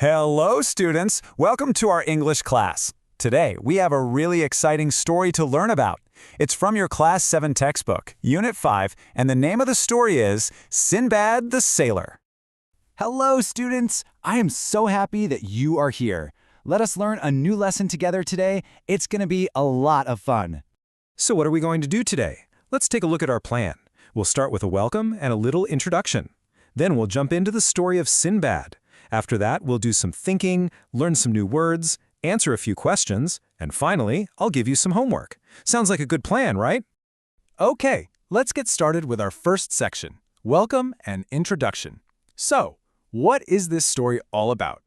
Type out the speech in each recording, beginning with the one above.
Hello, students! Welcome to our English class. Today, we have a really exciting story to learn about. It's from your Class 7 textbook, Unit 5, and the name of the story is Sindbad the Sailor. Hello, students! I am so happy that you are here. Let us learn a new lesson together today. It's going to be a lot of fun. So what are we going to do today? Let's take a look at our plan. We'll start with a welcome and a little introduction. Then we'll jump into the story of Sindbad. After that, we'll do some thinking, learn some new words, answer a few questions, and finally, I'll give you some homework. Sounds like a good plan, right? Okay, let's get started with our first section, Welcome and Introduction. So, what is this story all about?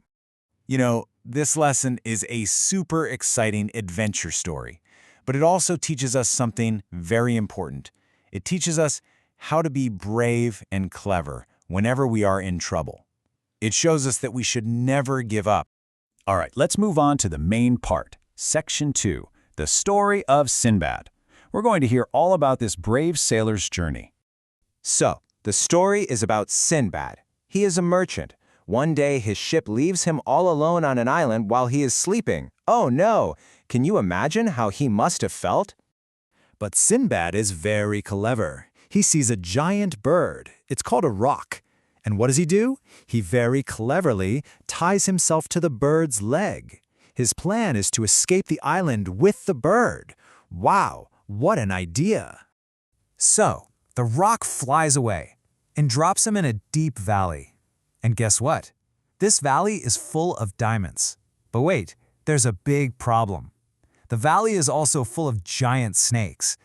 You know, this lesson is a super exciting adventure story, but it also teaches us something very important. It teaches us how to be brave and clever whenever we are in trouble. It shows us that we should never give up. All right, let's move on to the main part, Section 2, the story of Sindbad. We're going to hear all about this brave sailor's journey. So, the story is about Sindbad. He is a merchant. One day, his ship leaves him all alone on an island while he is sleeping. Oh no! Can you imagine how he must have felt? But Sindbad is very clever. He sees a giant bird. It's called a roc. And what does he do? He very cleverly ties himself to the bird's leg. His plan is to escape the island with the bird. Wow, what an idea! So, the roc flies away and drops him in a deep valley. And guess what? This valley is full of diamonds. But wait, there's a big problem. The valley is also full of giant snakes.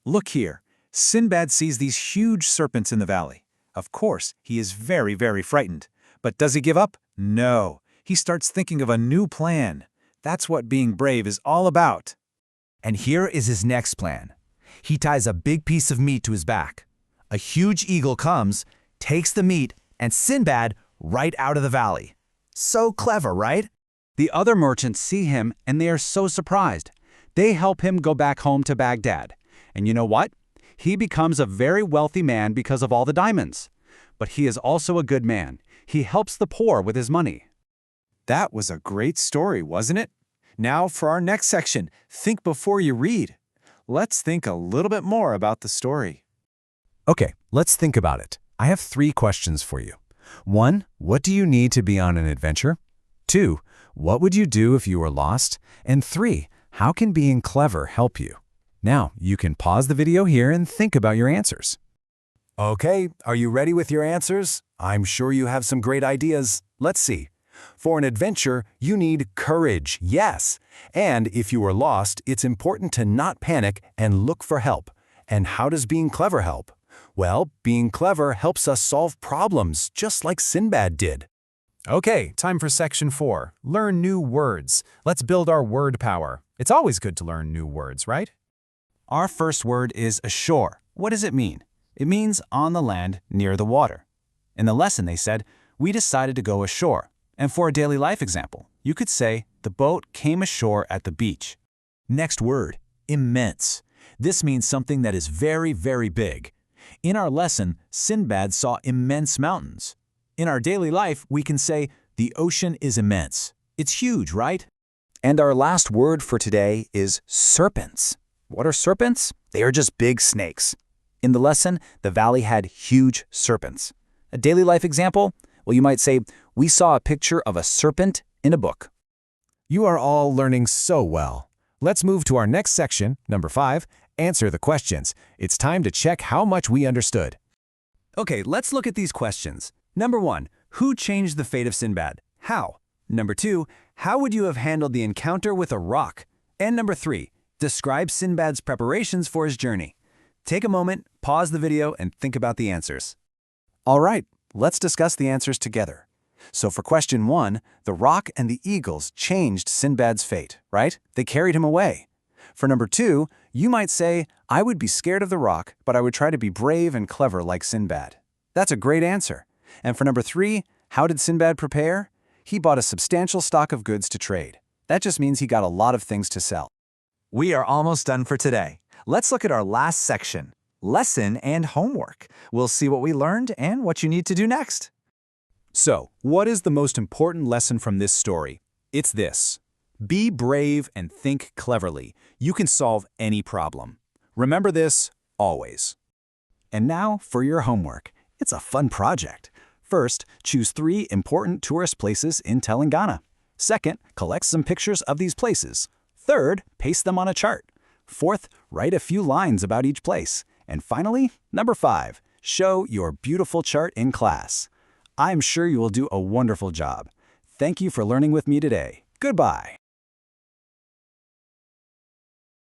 Look here. Sindbad sees these huge serpents in the valley. Of course, he is very, very frightened. But does he give up? No. He starts thinking of a new plan. That's what being brave is all about. And here is his next plan. He ties a big piece of meat to his back. A huge eagle comes, takes the meat, and Sindbad right out of the valley. So clever, right? The other merchants see him and they are so surprised. They help him go back home to Baghdad. And you know what? He becomes a very wealthy man because of all the diamonds. But he is also a good man. He helps the poor with his money. That was a great story, wasn't it? Now for our next section, think before you read. Let's think a little bit more about the story. Okay, let's think about it. I have 3 questions for you. 1, what do you need to be on an adventure? 2, what would you do if you were lost? And 3, how can being clever help you? Now, you can pause the video here and think about your answers. Okay, are you ready with your answers? I'm sure you have some great ideas. Let's see. For an adventure, you need courage, yes. And if you are lost, it's important to not panic and look for help. And how does being clever help? Well, being clever helps us solve problems, just like Sindbad did. Okay, time for Section 4. Learn new words. Let's build our word power. It's always good to learn new words, right? Our first word is ashore. What does it mean? It means on the land near the water. In the lesson, they said, we decided to go ashore. And for a daily life example, you could say, the boat came ashore at the beach. Next word, immense. This means something that is very, very big. In our lesson, Sindbad saw immense mountains. In our daily life, we can say, the ocean is immense. It's huge, right? And our last word for today is serpents. What are serpents? They are just big snakes. In the lesson, the valley had huge serpents. A daily life example? Well, you might say, we saw a picture of a serpent in a book. You are all learning so well. Let's move to our next section, number 5, answer the questions. It's time to check how much we understood. Okay, let's look at these questions. Number 1, who changed the fate of Sindbad? How? Number 2, how would you have handled the encounter with a roc? And number 3, describe Sindbad's preparations for his journey. Take a moment, pause the video, and think about the answers. All right, let's discuss the answers together. So for question 1, the roc and the eagles changed Sindbad's fate, right? They carried him away. For number 2, you might say, I would be scared of the roc, but I would try to be brave and clever like Sindbad. That's a great answer. And for number 3, how did Sindbad prepare? He bought a substantial stock of goods to trade. That just means he got a lot of things to sell. We are almost done for today. Let's look at our last section, lesson and homework. We'll see what we learned and what you need to do next. So, what is the most important lesson from this story? It's this. Be brave and think cleverly. You can solve any problem. Remember this, always. And now for your homework. It's a fun project. First, choose 3 important tourist places in Telangana. Second, collect some pictures of these places. Third, paste them on a chart. Fourth, write a few lines about each place. And finally, number 5, show your beautiful chart in class. I'm sure you will do a wonderful job. Thank you for learning with me today. Goodbye.